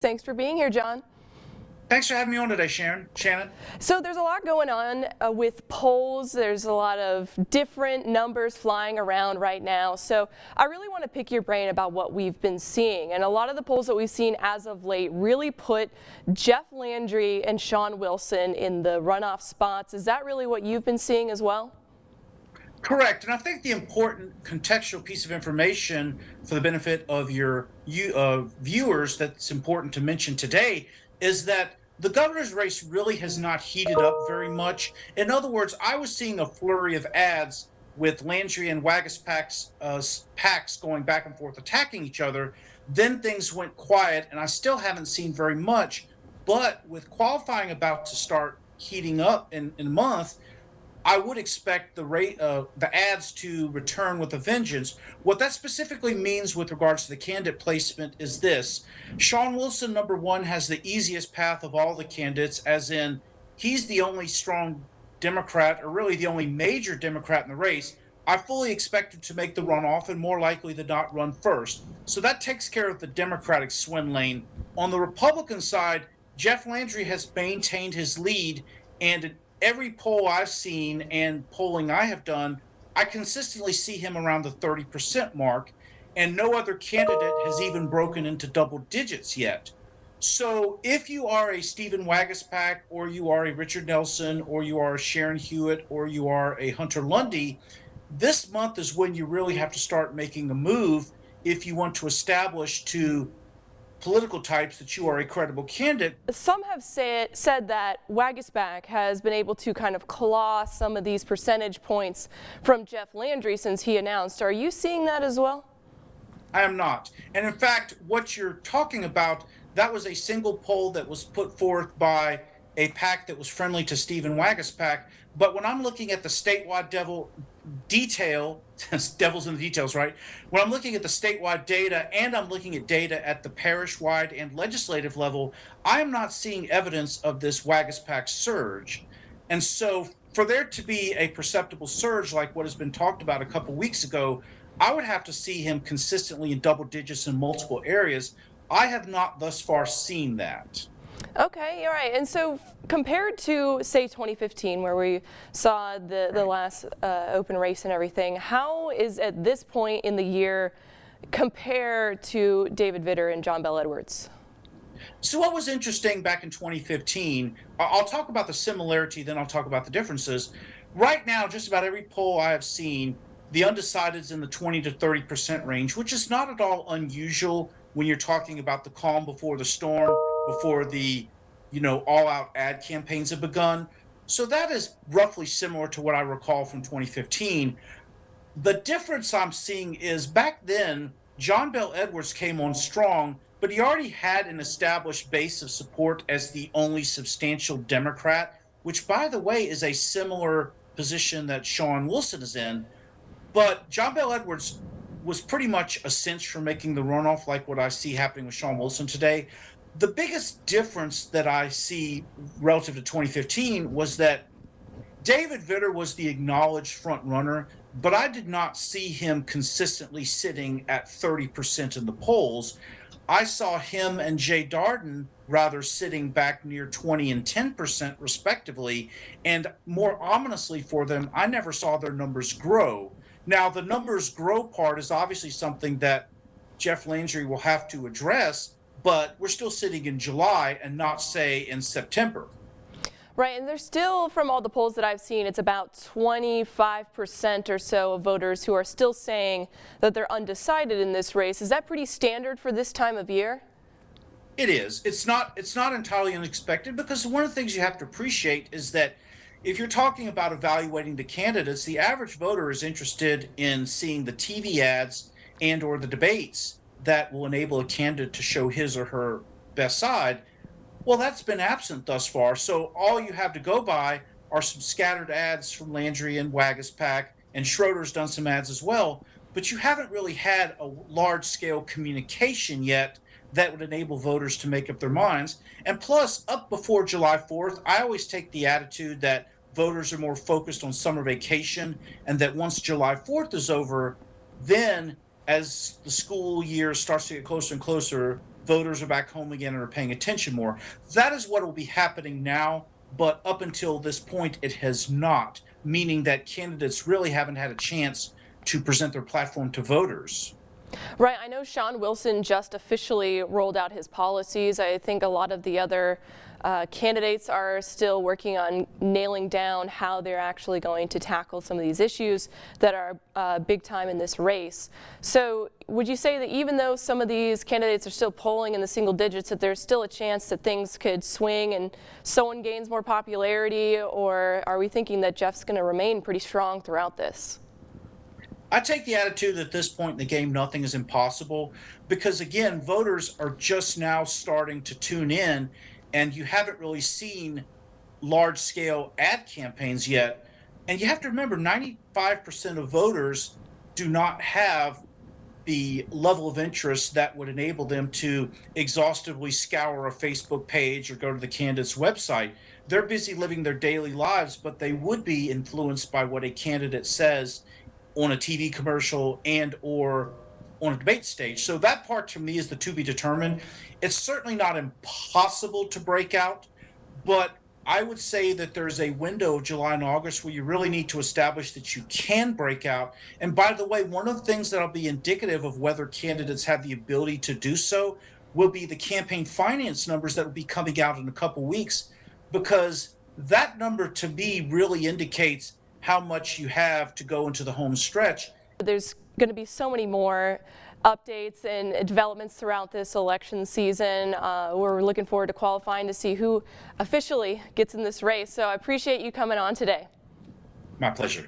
Thanks for being here, John. Thanks for having me on today, Shannon. So there's a lot going on with polls. There's a lot of different numbers flying around right now. So I really want to pick your brain about what we've been seeing. And a lot of the polls that we've seen as of late really put Jeff Landry and Shawn Wilson in the runoff spots. Is that really what you've been seeing as well? Correct. And I think the important contextual piece of information for the benefit of your viewers that's important to mention today is that the governor's race really has not heated up very much. In other words, I was seeing a flurry of ads with Landry and Wagus packs going back and forth attacking each other. Then things went quiet, and I still haven't seen very much. But with qualifying about to start heating up in a month, I would expect the ads to return with a vengeance. What that specifically means with regards to the candidate placement is this. Shawn Wilson, number one, has the easiest path of all the candidates, as in he's the only strong Democrat, or really the only major Democrat in the race. I fully expected to make the runoff and more likely than not run first. So that takes care of the Democratic swim lane. On the Republican side, Jeff Landry has maintained his lead, and every poll I've seen and polling I have done, I consistently see him around the 30% mark, and no other candidate has even broken into double digits yet. So if you are a Stephen Wagus, or you are a Richard Nelson, or you are a Sharon Hewitt, or you are a Hunter Lundy, this month is when you really have to start making a move if you want to establish to political types that you are a credible candidate. Some have said that Wagus has been able to kind of claw some of these percentage points from Jeff Landry since he announced. Are you seeing that as well? I am not. And in fact, what you're talking about, that was a single poll that was put forth by a PAC that was friendly to Stephen Wagus PAC. But when I'm looking at the statewide devil's in the details, right? When I'm looking at the statewide data and I'm looking at data at the parish-wide and legislative level, I am not seeing evidence of this Wagus PAC surge. And so for there to be a perceptible surge like what has been talked about a couple weeks ago, I would have to see him consistently in double digits in multiple areas. I have not thus far seen that. Okay, all right. And so compared to, say, 2015, where we saw the last open race and everything, how is at this point in the year compared to David Vitter and John Bel Edwards? So what was interesting back in 2015, I'll talk about the similarity, then I'll talk about the differences. Right now, just about every poll I have seen, the undecided is in the 20 to 30% range, which is not at all unusual when you're talking about the calm before the storm, before the all-out ad campaigns have begun. So that is roughly similar to what I recall from 2015. The difference I'm seeing is back then, John Bel Edwards came on strong, but he already had an established base of support as the only substantial Democrat, which, by the way, is a similar position that Shawn Wilson is in. But John Bel Edwards was pretty much a cinch for making the runoff, like what I see happening with Shawn Wilson today. The biggest difference that I see relative to 2015 was that David Vitter was the acknowledged front runner, but I did not see him consistently sitting at 30% in the polls. I saw him and Jay Darden rather sitting back near 20 and 10% respectively, and more ominously for them, I never saw their numbers grow. Now, the numbers grow part is obviously something that Jeff Landry will have to address, but we're still sitting in July and not, say, in September. Right, and there's still, from all the polls that I've seen, it's about 25% or so of voters who are still saying that they're undecided in this race. Is that pretty standard for this time of year? It is. It's not entirely unexpected, because one of the things you have to appreciate is that if you're talking about evaluating the candidates, the average voter is interested in seeing the TV ads and or the debates that will enable a candidate to show his or her best side. Well, that's been absent thus far. So all you have to go by are some scattered ads from Landry and Wagus PAC, and Schroeder's done some ads as well. But you haven't really had a large-scale communication yet that would enable voters to make up their minds. And plus, up before July 4th, I always take the attitude that voters are more focused on summer vacation, and that once July 4th is over, then as the school year starts to get closer and closer, voters are back home again and are paying attention more. That is what will be happening now, but up until this point, it has not, meaning that candidates really haven't had a chance to present their platform to voters. Right. I know Sean Wilson just officially rolled out his policies. I think a lot of the other candidates are still working on nailing down how they're actually going to tackle some of these issues that are big time in this race. So would you say that even though some of these candidates are still polling in the single digits, that there's still a chance that things could swing and someone gains more popularity, or are we thinking that Jeff's going to remain pretty strong throughout this? I take the attitude at this point in the game, nothing is impossible, because again, voters are just now starting to tune in, and you haven't really seen large scale ad campaigns yet. And you have to remember, 95% of voters do not have the level of interest that would enable them to exhaustively scour a Facebook page or go to the candidate's website. They're busy living their daily lives, but they would be influenced by what a candidate says on a TV commercial and or on a debate stage. So that part to me is the to be determined. It's certainly not impossible to break out, but I would say that there's a window of July and August where you really need to establish that you can break out. And by the way, one of the things that'll be indicative of whether candidates have the ability to do so will be the campaign finance numbers that will be coming out in a couple weeks, because that number to me really indicates how much you have to go into the home stretch. There's going to be so many more updates and developments throughout this election season. We're looking forward to qualifying to see who officially gets in this race. So I appreciate you coming on today. My pleasure.